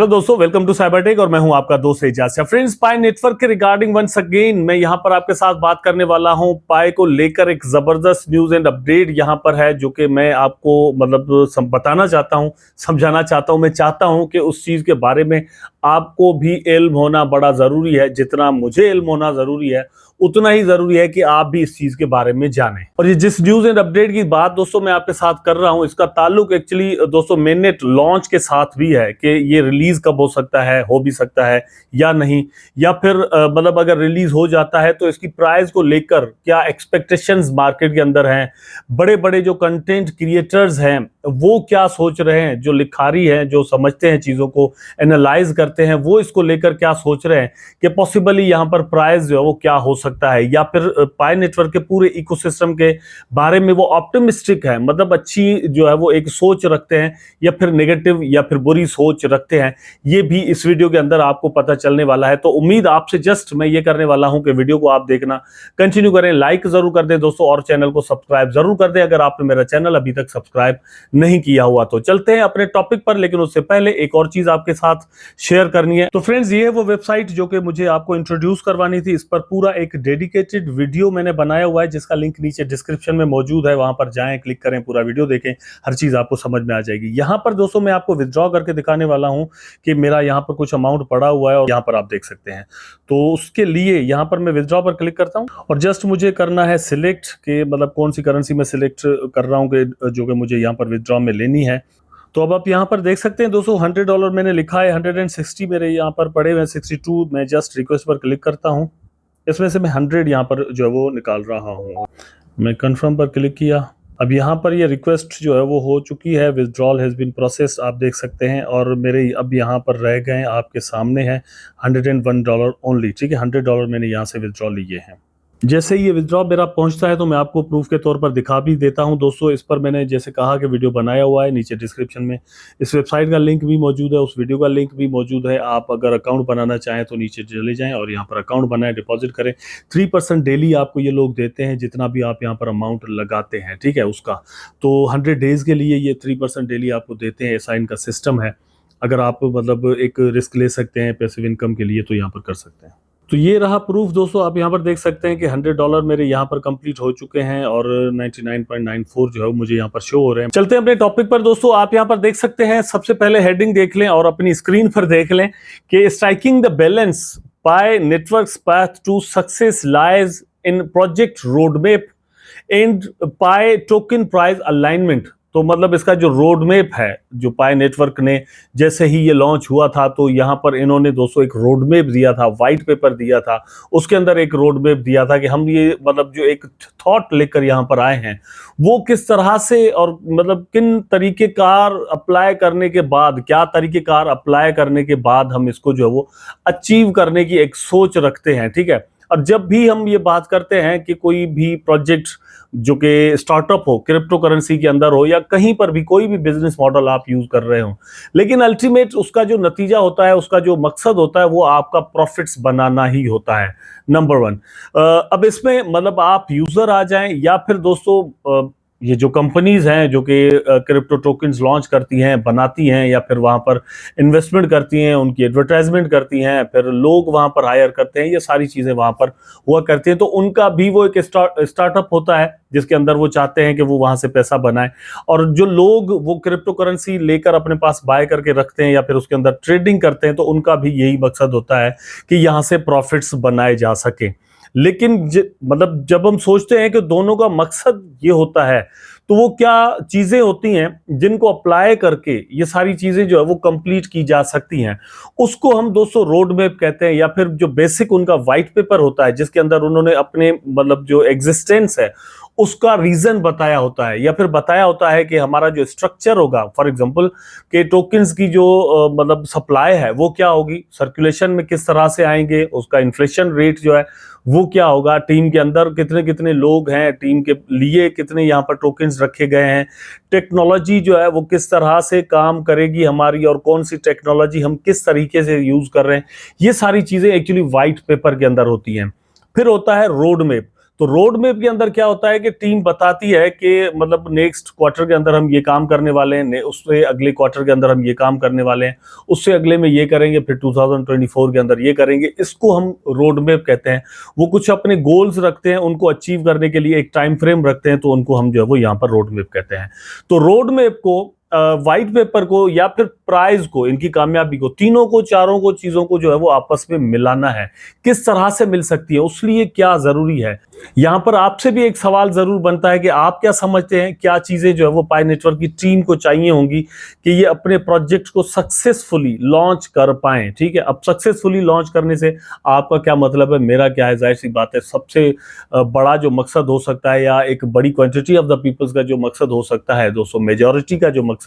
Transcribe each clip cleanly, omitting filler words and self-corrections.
Hello दोस्तों, welcome to Cybertech और मैं हूं आपका दोस्त एजाज। फ्रेंड्स, पाई नेटवर्क के रिगार्डिंग वंस अगेन मैं यहां पर आपके साथ बात करने वाला हूं। पाई को लेकर एक जबरदस्त न्यूज एंड अपडेट यहां पर है, जो कि मैं आपको बताना चाहता हूं, समझाना चाहता हूं। मैं चाहता हूं कि उस चीज के बारे में आपको भी इल्म होना बड़ा जरूरी है। जितना मुझे इल्म होना जरूरी है, उतना ही जरूरी है कि आप भी इस चीज के बारे में जानें। और ये जिस न्यूज एंड अपडेट की बात दोस्तों मैं आपके साथ कर रहा हूं, इसका ताल्लुक एक्चुअली दोस्तों मेननेट लॉन्च के साथ भी है कि ये रिलीज कब हो सकता है, हो भी सकता है या नहीं, या फिर अगर रिलीज हो जाता है तो इसकी प्राइस को लेकर क्या एक्सपेक्टेशंस मार्केट के अंदर हैं। बड़े बड़े जो कंटेंट क्रिएटर्स हैं वो क्या सोच रहे हैं, जो लिखारी हैं, जो समझते हैं, चीजों को एनालाइज करते हैं, वो इसको लेकर क्या सोच रहे हैं कि पॉसिबली यहां पर प्राइस जो है वो क्या हो सकता है, या फिर पाई नेटवर्क के पूरे इकोसिस्टम के बारे में वो ऑप्टिमिस्टिक है, मतलब अच्छी जो है वो एक सोच रखते हैं, या फिर नेगेटिव या फिर बुरी सोच रखते हैं। ये भी इस वीडियो के अंदर आपको पता चलने वाला है। तो उम्मीद आपसे जस्ट मैं ये करने वाला हूं कि वीडियो को आप देखना कंटिन्यू करें, लाइक जरूर कर दें दोस्तों, और चैनल को सब्सक्राइब जरूर कर दें अगर आपने मेरा चैनल अभी तक सब्सक्राइब नहीं किया हुआ। तो चलते हैं अपने टॉपिक पर, लेकिन उससे पहले एक और चीज आपके साथ शेयर करनी है। तो फ्रेंड्स, ये है वो वेबसाइट जो कि मुझे आपको इंट्रोड्यूस करवानी थी। इस पर पूरा एक डेडिकेटेड वीडियो मैंने बनाया हुआ है, जिसका लिंक नीचे डिस्क्रिप्शन में मौजूद है। वहां पर जाएं, क्लिक करें, पूरा वीडियो देखें, हर चीज आपको समझ में आ जाएगी। यहां पर दोस्तों मैं आपको विथड्रॉ करके दिखाने वाला हूं कि मेरा यहां पर कुछ अमाउंट पड़ा हुआ है, और यहां पर आप देख सकते हैं। तो उसके लिए यहां पर मैं विथड्रॉ पर क्लिक करता हूं, और जस्ट मुझे करना है सिलेक्ट कि कौन सी करेंसी मैं सिलेक्ट कर रहा हूं कि जो कि मुझे यहां पर विथड्रॉ में लेनी है। तो अब आप यहाँ पर देख सकते हैं दोस्तों, $100 मैंने लिखा है, 160 मेरे यहाँ पर पड़े हुए हैं, 62। मैं जस्ट रिक्वेस्ट पर क्लिक करता हूँ, इसमें से मैं 100 यहाँ पर जो है वो निकाल रहा हूँ। मैं कंफर्म पर क्लिक किया। अब यहाँ पर ये रिक्वेस्ट जो है वो हो चुकी है, विथड्रॉल हैज़ बीन प्रोसेस्ड, आप देख सकते हैं। और मेरे अब यहाँ पर रह गए, आपके सामने हैं $101 ओनली। ठीक है, $100 मैंने यहाँ से विथड्रॉ लिए हैं। जैसे ही ये विथड्रॉ मेरा पहुंचता है तो मैं आपको प्रूफ के तौर पर दिखा भी देता हूं दोस्तों। इस पर मैंने जैसे कहा कि वीडियो बनाया हुआ है, नीचे डिस्क्रिप्शन में इस वेबसाइट का लिंक भी मौजूद है, उस वीडियो का लिंक भी मौजूद है। आप अगर अकाउंट बनाना चाहें तो नीचे चले जाएं और यहाँ पर अकाउंट बनाएं, डिपॉजिट करें। 3% डेली आपको ये लोग देते हैं, जितना भी आप यहाँ पर अमाउंट लगाते हैं, ठीक है, उसका। तो 100 डेज के लिए ये 3% डेली आपको देते हैं, ऐसा इनका सिस्टम है। अगर आप एक रिस्क ले सकते हैं पैसिव इनकम के लिए तो यहाँ पर कर सकते हैं। तो ये रहा प्रूफ दोस्तों, आप यहाँ पर देख सकते हैं कि $100 मेरे यहाँ पर कंप्लीट हो चुके हैं, और 99.94 जो है मुझे यहाँ पर शो हो रहे हैं। चलते हैं अपने टॉपिक पर दोस्तों। आप यहाँ पर देख सकते हैं, सबसे पहले हेडिंग देख लें और अपनी स्क्रीन पर देख लें कि striking the balance, Pi Networks path to success lies in project roadmap and Pi token price alignment. तो इसका जो रोड मैप है, जो पाई नेटवर्क ने जैसे ही ये लॉन्च हुआ था, तो यहाँ पर इन्होंने दोस्तों एक रोड मैप दिया था, व्हाइट पेपर दिया था। उसके अंदर एक रोड मैप दिया था कि हम ये जो एक थॉट लेकर यहाँ पर आए हैं, वो किस तरह से और किन तरीकेकार अप्लाई करने के बाद, क्या तरीकेकार अप्लाई करने के बाद हम इसको जो है वो अचीव करने की एक सोच रखते हैं। ठीक है, और जब भी हम ये बात करते हैं कि कोई भी प्रोजेक्ट जो कि स्टार्टअप हो, क्रिप्टो करेंसी के अंदर हो, या कहीं पर भी कोई भी बिजनेस मॉडल आप यूज कर रहे हो, लेकिन अल्टीमेट उसका जो नतीजा होता है, उसका जो मकसद होता है, वो आपका प्रॉफिट्स बनाना ही होता है, नंबर 1। अब इसमें आप यूजर आ जाएं, या फिर दोस्तों ये जो कंपनीज हैं जो कि क्रिप्टो टोकन्स लॉन्च करती हैं, बनाती हैं, या फिर वहां पर इन्वेस्टमेंट करती हैं, उनकी एडवर्टाइजमेंट करती हैं, फिर लोग वहां पर हायर करते हैं, ये सारी चीजें वहां पर हुआ करती हैं। तो उनका भी वो एक स्टार्टअप होता है, जिसके अंदर वो चाहते हैं कि वो वहां से पैसा बनाए। और जो लोग वो क्रिप्टो करेंसी लेकर अपने पास बाय करके रखते हैं, या फिर उसके अंदर ट्रेडिंग करते हैं, तो उनका भी यही मकसद होता है कि यहां से प्रॉफिट्स बनाए जा सके। लेकिन जब हम सोचते हैं कि दोनों का मकसद ये होता है, तो वो क्या चीजें होती हैं जिनको अप्लाई करके ये सारी चीजें जो है वो कंप्लीट की जा सकती हैं, उसको हम दोस्तों रोड मैप कहते हैं। या फिर जो बेसिक उनका व्हाइट पेपर होता है, जिसके अंदर उन्होंने अपने जो एग्जिस्टेंस है उसका रीजन बताया होता है, या फिर बताया होता है कि हमारा जो स्ट्रक्चर होगा, फॉर एग्जांपल के टोकन्स की जो सप्लाई है वो क्या होगी, सर्कुलेशन में किस तरह से आएंगे, उसका इन्फ्लेशन रेट जो है वो क्या होगा, टीम के अंदर कितने कितने लोग हैं, टीम के लिए कितने यहाँ पर टोकन्स रखे गए हैं, टेक्नोलॉजी जो है वो किस तरह से काम करेगी हमारी, और कौन सी टेक्नोलॉजी हम किस तरीके से यूज कर रहे हैं, ये सारी चीजें एक्चुअली व्हाइट पेपर के अंदर होती हैं। फिर होता है रोड मैप। तो रोड मैप के अंदर क्या होता है कि टीम बताती है कि मतलब नेक्स्ट क्वार्टर के अंदर हम ये काम करने वाले हैं, उससे अगले क्वार्टर के अंदर हम ये काम करने वाले हैं, उससे अगले में ये करेंगे, फिर 2024 के अंदर ये करेंगे। इसको हम रोड मैप कहते हैं। वो कुछ अपने गोल्स रखते हैं, उनको अचीव करने के लिए एक टाइम फ्रेम रखते हैं, तो उनको हम जो है वो यहाँ पर रोड मैप कहते हैं। तो रोड मैप को, व्हाइट पेपर को या फिर प्राइज को, इनकी कामयाबी को, तीनों को, चारों को चीजों को जो है वो आपस में मिलाना है। किस तरह से मिल सकती है, उसके लिए क्या जरूरी है। यहां पर आपसे भी एक सवाल जरूर बनता है कि आप क्या समझते हैं, क्या चीजें जो है वो पाई नेटवर्क की टीम को चाहिए होंगी कि ये अपने प्रोजेक्ट को सक्सेसफुली लॉन्च कर पाए। ठीक है, अब सक्सेसफुली लॉन्च करने से आपका क्या मतलब है, मेरा क्या है, जाहिर सी बात है सबसे बड़ा जो मकसद हो सकता है, या एक बड़ी क्वांटिटी ऑफ द पीपल्स का जो मकसद हो सकता है दोस्तों, मेजॉरिटी का जो मकसद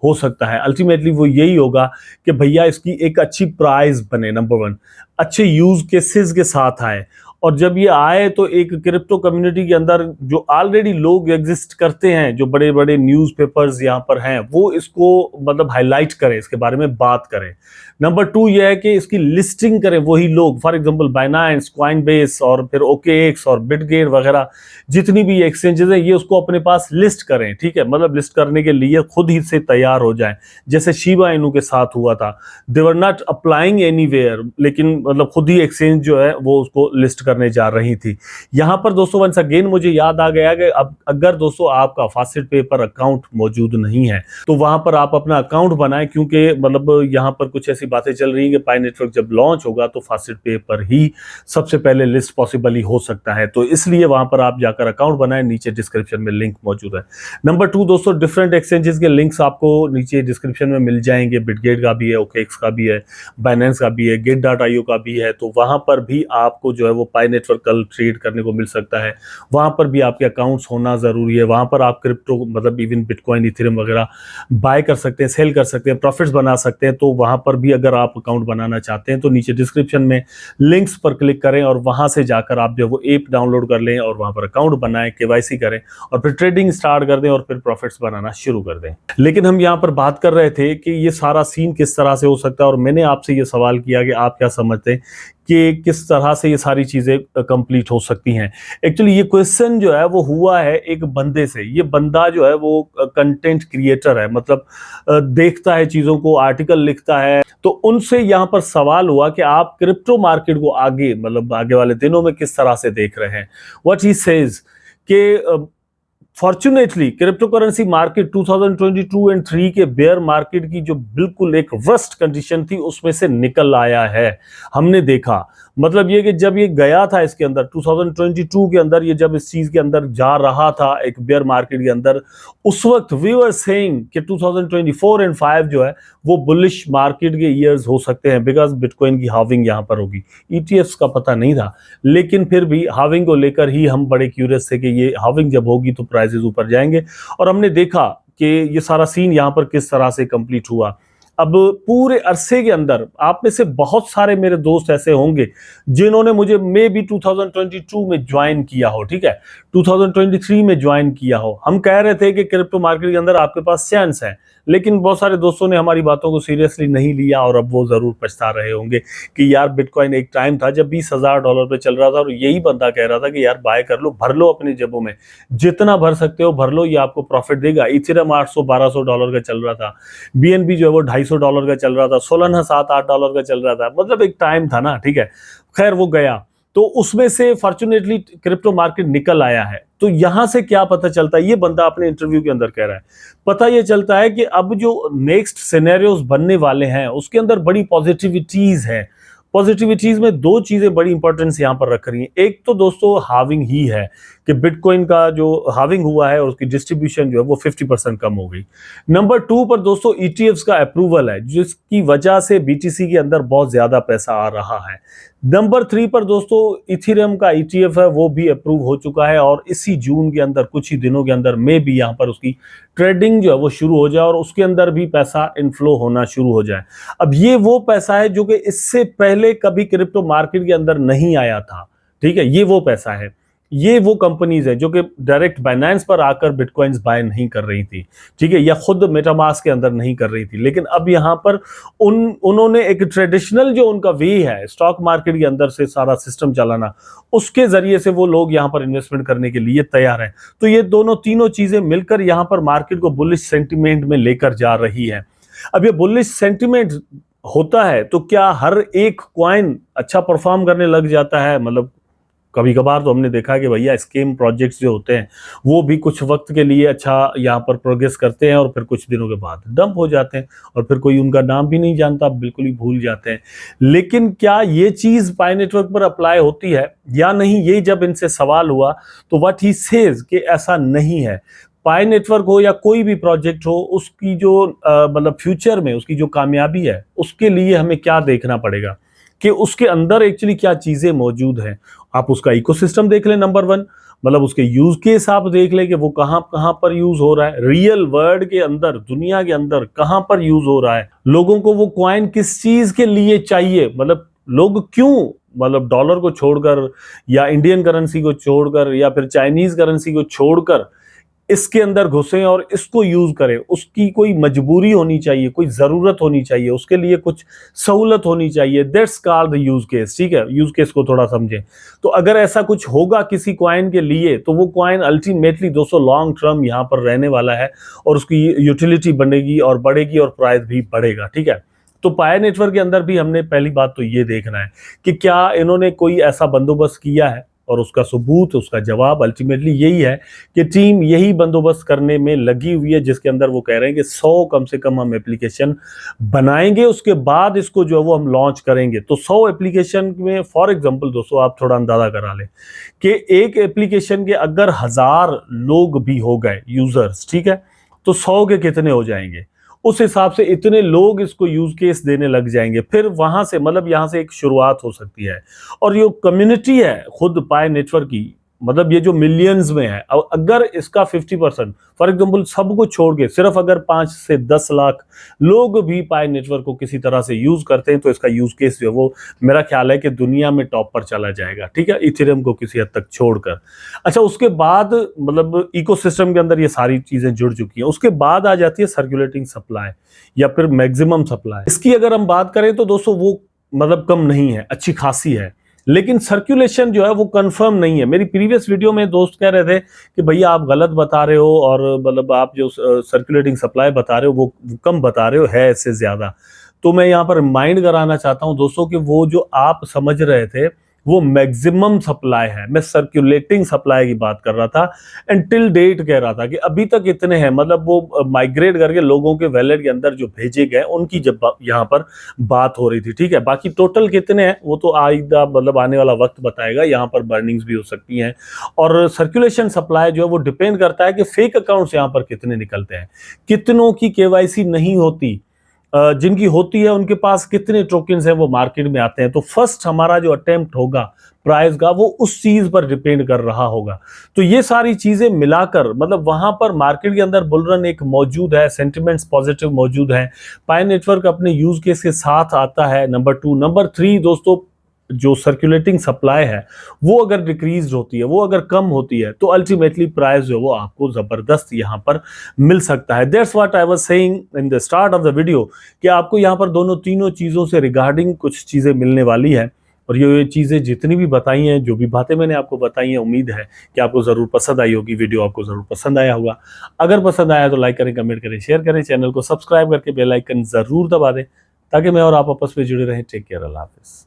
हो सकता है, अल्टीमेटली वो यही होगा कि भैया इसकी एक अच्छी प्राइस बने, नंबर 1, अच्छे यूज केसेस के साथ आए। और जब ये आए तो एक क्रिप्टो कम्युनिटी के अंदर जो ऑलरेडी लोग एग्जिस्ट करते हैं, जो बड़े बड़े न्यूज़पेपर्स यहाँ पर हैं, वो इसको मतलब हाईलाइट करें, इसके बारे में बात करें। नंबर 2 ये है कि इसकी लिस्टिंग करें वही लोग, फॉर एग्जांपल बाइनेंस, कॉइनबेस और फिर OKX और बिटगेट वगैरह जितनी भी एक्सचेंजेस हैं, ये उसको अपने पास लिस्ट करें। ठीक है, मतलब लिस्ट करने के लिए खुद ही से तैयार हो जाएं, जैसे शिबा इनू के साथ हुआ था। दे वर नॉट अप्लाइंग एनीवेयर, लेकिन मतलब खुद ही एक्सचेंज जो है वो उसको लिस्ट करने जा रही थी। यहां पर दोस्तों वंस अगेन मुझे याद आ गया कि अब अगर दोस्तों आपका फास्टेड पे पर अकाउंट मौजूद नहीं है तो वहां पर आप अपना अकाउंट बनाएं, क्योंकि मतलब यहां पर कुछ ऐसी बातें चल रही हैं कि पाई नेटवर्क जब लॉन्च होगा तो फास्टेड पे पर ही सबसे पहले लिस्ट पॉसिबली हो सकता है। तो इसलिए वहां पर आप जाकर अकाउंट बनाएं, नीचे डिस्क्रिप्शन में लिंक मौजूद है। नंबर 2 दोस्तों, डिफरेंट एक्सचेंजेस के लिंक्स आपको नीचे डिस्क्रिप्शन में मिल जाएंगे। बिटगेट का भी है, OKX का भी है, बाइनेंस का भी है, Gate.io का भी है। तो वहां पर भी आपको जो है वो पाई नेटवर्क कल ट्रेड करने को मिल सकता है। वहां पर भी आपके अकाउंट्स होना जरूरी है। वहां पर आप क्रिप्टो मतलब इवन बिटकॉइन, इथेरियम वगैरह बाय कर सकते हैं, सेल कर सकते हैं, प्रॉफिट्स बना सकते हैं। तो वहां पर भी अगर आप अकाउंट बनाना चाहते हैं तो नीचे डिस्क्रिप्शन में लिंक्स पर क्लिक करें और वहां से जाकर आप जो वो ऐप डाउनलोड कर लें और वहां पर अकाउंट बनाएं, KYC करें और फिर ट्रेडिंग स्टार्ट कर दें और फिर प्रॉफिट्स बनाना शुरू कर दें। लेकिन हम यहां पर बात कर रहे थे कि ये सारा सीन किस तरह से हो सकता है, और मैंने आपसे ये सवाल किया कि आप क्या समझते हैं कि किस तरह से ये सारी चीजें कंप्लीट हो सकती हैं। एक्चुअली ये क्वेश्चन जो है वो हुआ है एक बंदे से। ये बंदा जो है वो कंटेंट क्रिएटर है, मतलब देखता है चीजों को, आर्टिकल लिखता है। तो उनसे यहाँ पर सवाल हुआ कि आप क्रिप्टो मार्केट को आगे मतलब आगे वाले दिनों में किस तरह से देख रहे हैं। व्हाट ही सेज कि fortunately crypto currency market 2022 and 3 के बेयर मार्केट की जो बिल्कुल एक वर्स्ट कंडीशन थी उसमें से निकल आया है। हमने देखा, मतलब ये कि जब ये गया था इसके अंदर 2022 के अंदर, ये जब इस चीज के अंदर जा रहा था एक बेयर मार्केट के अंदर, उस वक्त वी वर सेइंग कि 2024 एंड 5 जो है वो बुलिश मार्केट के ईयर्स हो सकते हैं, बिकॉज बिटकॉइन की हाविंग यहां पर होगी। ETFs का पता नहीं था, लेकिन फिर भी हाविंग को लेकर ही हम बड़े क्यूरियस थे कि ये हाविंग जब होगी तो प्राइसेस ऊपर जाएंगे। और हमने देखा कि ये सारा सीन यहां पर किस तरह से कंप्लीट हुआ। अब पूरे अरसे के अंदर आप में से बहुत सारे मेरे दोस्त ऐसे होंगे जिन्होंने मुझे मे बी 2022 में ज्वाइन किया हो, ठीक है, 2023 में ज्वाइन किया हो। हम कह रहे थे कि क्रिप्टो मार्केट के अंदर आपके पास चांस है, लेकिन बहुत सारे दोस्तों ने हमारी बातों को सीरियसली नहीं लिया और अब वो जरूर पछता रहे होंगे कि यार बिटकॉइन एक टाइम था जब $20,000 पे चल रहा था और यही बंदा कह रहा था कि यार बाय कर लो, भर लो अपनी जेबों में, जितना भर सकते हो भर लो, ये आपको प्रॉफिट देगा। इथेरियम $800-1200 का चल रहा था, BNB जो है वो $250 का चल रहा था, सोलाना $7-8 का चल रहा था, मतलब एक टाइम था ना, ठीक है। खैर वो गया, तो उसमें से फॉर्चुनेटली क्रिप्टो मार्केट निकल आया है। तो यहां से क्या पता चलता है, ये बंदा अपने इंटरव्यू के अंदर कह रहा है, पता ये चलता है कि अब जो नेक्स्ट सिनेरियोस बनने वाले हैं उसके अंदर बड़ी पॉजिटिविटीज है। पॉजिटिविटीज में दो चीजें बड़ी इंपॉर्टेंस यहां पर रख रही हैं। एक तो दोस्तों हाविंग ही है कि बिटकॉइन का जो हाविंग हुआ है और उसकी डिस्ट्रीब्यूशन जो है वो 50% कम हो गई। नंबर 2 पर दोस्तों ETFs का अप्रूवल है, जिसकी वजह से BTC के अंदर बहुत ज्यादा पैसा आ रहा है। नंबर 3 पर दोस्तों इथेरियम का ETF है, वो भी अप्रूव हो चुका है और इसी जून के अंदर कुछ ही दिनों के अंदर में भी यहां पर उसकी ट्रेडिंग जो है वो शुरू हो जाए और उसके अंदर भी पैसा इनफ्लो होना शुरू हो जाए। अब ये वो पैसा है जो कि इससे पहले कभी क्रिप्टो मार्केट के अंदर नहीं आया था, ठीक है, ये वो पैसा है। ये वो कंपनीज है जो कि डायरेक्ट बाइनेंस पर आकर बिटकॉइंस बाय नहीं कर रही थी, ठीक है, या खुद मेटामास्क के अंदर नहीं कर रही थी, लेकिन अब यहां पर उन्होंने एक ट्रेडिशनल जो उनका वे है स्टॉक मार्केट के अंदर से सारा सिस्टम चलाना, उसके जरिए से वो लोग यहां पर इन्वेस्टमेंट करने के लिए तैयार हैं। तो ये दोनों तीनों चीजें मिलकर यहां पर मार्केट को बुलिश सेंटिमेंट में लेकर जा रही है। अब ये बुलिश सेंटिमेंट होता है तो क्या हर एक कॉइन अच्छा परफॉर्म करने लग जाता है? मतलब कभी कभार तो हमने देखा कि भैया स्कीम प्रोजेक्ट्स जो होते हैं वो भी कुछ वक्त के लिए अच्छा यहाँ पर प्रोग्रेस करते हैं और फिर कुछ दिनों के बाद डंप हो जाते हैं और फिर कोई उनका नाम भी नहीं जानता, बिल्कुल ही भूल जाते हैं। लेकिन क्या ये चीज पाई नेटवर्क पर अप्लाई होती है या नहीं, ये जब इनसे सवाल हुआ तो व्हाट ही सेज कि ऐसा नहीं है। पाई नेटवर्क हो या कोई भी प्रोजेक्ट हो, उसकी जो मतलब फ्यूचर में उसकी जो कामयाबी है उसके लिए हमें क्या देखना पड़ेगा कि उसके अंदर एक्चुअली क्या चीजें मौजूद हैं। आप उसका इकोसिस्टम देख लें, नंबर वन, मतलब उसके यूज केस आप देख लें कि वो कहां कहां पर यूज हो रहा है, रियल वर्ल्ड के अंदर, दुनिया के अंदर कहां पर यूज हो रहा है, लोगों को वो कॉइन किस चीज के लिए चाहिए, मतलब लोग क्यों, मतलब डॉलर को छोड़कर या इंडियन करेंसी को छोड़कर या फिर चाइनीज करेंसी को छोड़कर इसके अंदर घुसे और इसको यूज करें। उसकी कोई मजबूरी होनी चाहिए, कोई जरूरत होनी चाहिए, उसके लिए कुछ सहूलत होनी चाहिए। That's called the use case, ठीक है, यूज केस को थोड़ा समझें। तो अगर ऐसा कुछ होगा किसी कॉइन के लिए तो वो कॉइन अल्टीमेटली दोस्तों लॉन्ग टर्म यहां पर रहने वाला है और उसकी यूटिलिटी बनेगी और बढ़ेगी और प्राइस भी बढ़ेगा, ठीक है। तो पाया नेटवर्क के अंदर भी हमने पहली बात तो ये देखना है कि क्या इन्होंने कोई ऐसा बंदोबस्त किया है, और उसका सबूत, उसका जवाब अल्टीमेटली यही है कि टीम यही बंदोबस्त करने में लगी हुई है, जिसके अंदर वो कह रहे हैं कि 100 कम से कम हम एप्लीकेशन बनाएंगे, उसके बाद इसको जो है वो हम लॉन्च करेंगे। तो 100 एप्लीकेशन में फॉर एग्जांपल दोस्तों आप थोड़ा अंदाजा करा लें कि एक एप्लीकेशन के अगर 1000 लोग भी हो गए यूजर्स, ठीक है, तो 100 के कितने हो जाएंगे, उस हिसाब से इतने लोग इसको यूज केस देने लग जाएंगे। फिर वहां से मतलब यहां से एक शुरुआत हो सकती है। और ये कम्युनिटी है खुद पाई नेटवर्क की, मतलब ये जो मिलियंस में है, अगर इसका 50% फॉर एग्जांपल सबको छोड़ के सिर्फ अगर 5 से 10 लाख लोग भी पाई नेटवर्क को किसी तरह से यूज करते हैं तो इसका यूज केस जो है वो मेरा ख्याल है कि दुनिया में टॉप पर चला जाएगा, ठीक है, इथेरियम को किसी हद तक छोड़कर। अच्छा, उसके बाद मतलब इकोसिस्टम के अंदर ये सारी चीजें जुड़ चुकी हैं। उसके बाद आ जाती है सर्कुलेटिंग सप्लाई या फिर मैक्सिमम सप्लाई। इसकी अगर हम बात करें तो दोस्तों वो मतलब कम नहीं है, अच्छी खासी है, लेकिन सर्कुलेशन जो है वो कंफर्म नहीं है। मेरी प्रीवियस वीडियो में दोस्त कह रहे थे कि भैया आप गलत बता रहे हो और मतलब आप जो सर्कुलेटिंग सप्लाई बता रहे हो वो कम बता रहे हो, है इससे ज्यादा। तो मैं यहाँ पर रिमाइंड कराना चाहता हूं दोस्तों कि वो जो आप समझ रहे थे वो मैक्सिमम सप्लाई है, मैं सर्कुलेटिंग सप्लाई की बात कर रहा था। एंड टिल डेट कह रहा था कि अभी तक इतने हैं, मतलब वो माइग्रेट करके लोगों के वैलेट के अंदर जो भेजे गए उनकी जब यहाँ पर बात हो रही थी, ठीक है। बाकी टोटल कितने हैं वो तो आइंदा मतलब आने वाला वक्त बताएगा, यहाँ पर बर्निंग्स भी हो सकती हैं। और सर्कुलेशन सप्लाई जो है वो डिपेंड करता है कि फेक अकाउंट्स यहाँ पर कितने निकलते हैं, कितनों की केवाईसी नहीं होती, जिनकी होती है उनके पास कितने टोकन्स हैं वो मार्केट में आते हैं। तो फर्स्ट हमारा जो अटेम्प्ट होगा प्राइस का वो उस चीज पर डिपेंड कर रहा होगा। तो ये सारी चीजें मिलाकर मतलब वहां पर मार्केट के अंदर बुलरन एक मौजूद है, सेंटिमेंट्स पॉजिटिव मौजूद है, पाई नेटवर्क अपने यूज केस के साथ आता है, नंबर 2। नंबर 3 दोस्तों, जो सर्कुलेटिंग सप्लाई है वो अगर डिक्रीज होती है, वो अगर कम होती है तो अल्टीमेटली प्राइस जो वो आपको जबरदस्त यहां पर मिल सकता है। That's what I was saying in the start of the video कि आपको यहां पर दोनों तीनों चीजों से रिगार्डिंग कुछ चीजें मिलने वाली है। और ये चीजें जितनी भी बताई हैं, जो भी बातें मैंने आपको बताई हैं, उम्मीद है कि आपको जरूर पसंद आई होगी, वीडियो आपको जरूर पसंद आया होगा। अगर पसंद आया तो लाइक करें, कमेंट करें, शेयर करें, चैनल को सब्सक्राइब करके बेल आइकन जरूर दबा दें ताकि मैं और आप आपस में जुड़े रहें। टेक केयर, अल्लाह हाफिज।